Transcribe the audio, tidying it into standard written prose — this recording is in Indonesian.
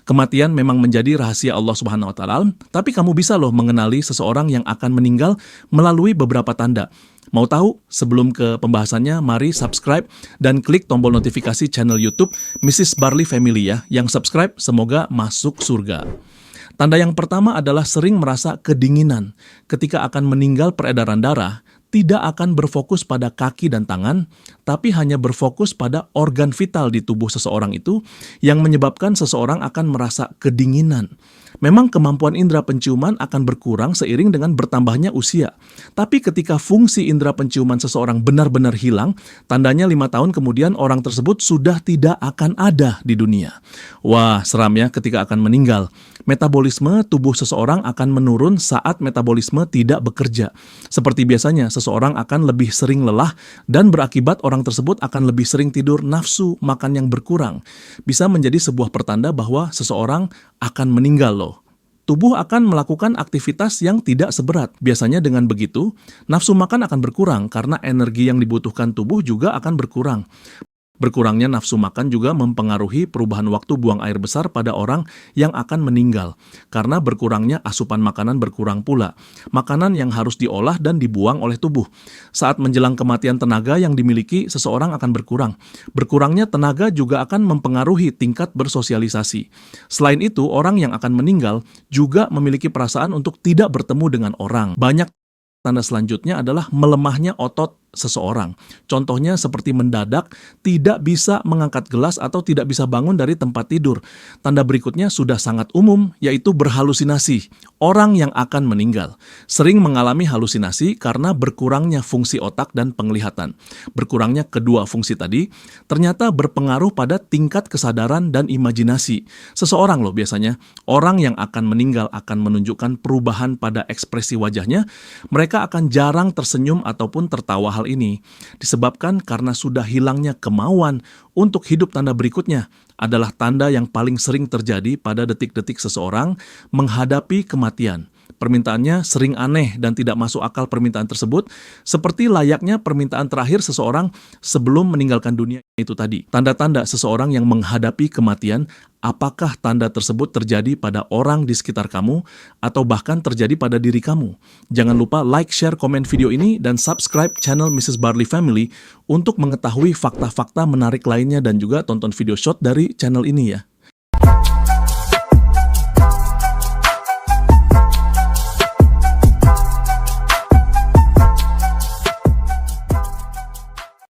Kematian memang menjadi rahasia Allah Subhanahu wa taala, tapi kamu bisa loh mengenali seseorang yang akan meninggal melalui beberapa tanda. Mau tahu? Sebelum ke pembahasannya, mari subscribe dan klik tombol notifikasi channel YouTube Mrs. Barley Family ya. Yang subscribe semoga masuk surga. Tanda yang pertama adalah sering merasa kedinginan. Ketika akan meninggal peredaran darah, tidak akan berfokus pada kaki dan tangan, tapi hanya berfokus pada organ vital di tubuh seseorang itu yang menyebabkan seseorang akan merasa kedinginan. Memang kemampuan indera penciuman akan berkurang seiring dengan bertambahnya usia. Tapi ketika fungsi indera penciuman seseorang benar-benar hilang, tandanya 5 tahun kemudian orang tersebut sudah tidak akan ada di dunia. Wah, seram ya ketika akan meninggal. Metabolisme tubuh seseorang akan menurun saat metabolisme tidak bekerja. Seperti biasanya, seseorang akan lebih sering lelah dan berakibat orang tersebut akan lebih sering tidur, nafsu makan yang berkurang. Bisa menjadi sebuah pertanda bahwa seseorang akan meninggal loh. Tubuh akan melakukan aktivitas yang tidak seberat. Biasanya dengan begitu, nafsu makan akan berkurang karena energi yang dibutuhkan tubuh juga akan berkurang. Berkurangnya nafsu makan juga mempengaruhi perubahan waktu buang air besar pada orang yang akan meninggal. Karena berkurangnya asupan makanan berkurang pula. Makanan yang harus diolah dan dibuang oleh tubuh. Saat menjelang kematian, tenaga yang dimiliki seseorang akan berkurang. Berkurangnya tenaga juga akan mempengaruhi tingkat bersosialisasi. Selain itu, orang yang akan meninggal juga memiliki perasaan untuk tidak bertemu dengan orang. Banyak tanda selanjutnya adalah melemahnya otot seseorang. Contohnya seperti mendadak tidak bisa mengangkat gelas atau tidak bisa bangun dari tempat tidur. Tanda berikutnya sudah sangat umum, yaitu berhalusinasi. Orang yang akan meninggal sering mengalami halusinasi karena berkurangnya fungsi otak dan penglihatan. Berkurangnya kedua fungsi tadi ternyata berpengaruh pada tingkat kesadaran dan imajinasi. Seseorang loh biasanya, orang yang akan meninggal akan menunjukkan perubahan pada ekspresi wajahnya. Mereka akan jarang tersenyum ataupun tertawa. Hal ini disebabkan karena sudah hilangnya kemauan untuk hidup. Tanda berikutnya adalah tanda yang paling sering terjadi pada detik-detik seseorang menghadapi kematian. Permintaannya sering aneh dan tidak masuk akal permintaan tersebut, seperti layaknya permintaan terakhir seseorang sebelum meninggalkan dunia itu tadi. Tanda-tanda seseorang yang menghadapi kematian, apakah tanda tersebut terjadi pada orang di sekitar kamu atau bahkan terjadi pada diri kamu? Jangan lupa like, share, komen video ini, dan subscribe channel Mrs. Barley Family untuk mengetahui fakta-fakta menarik lainnya dan juga tonton video short dari channel ini ya.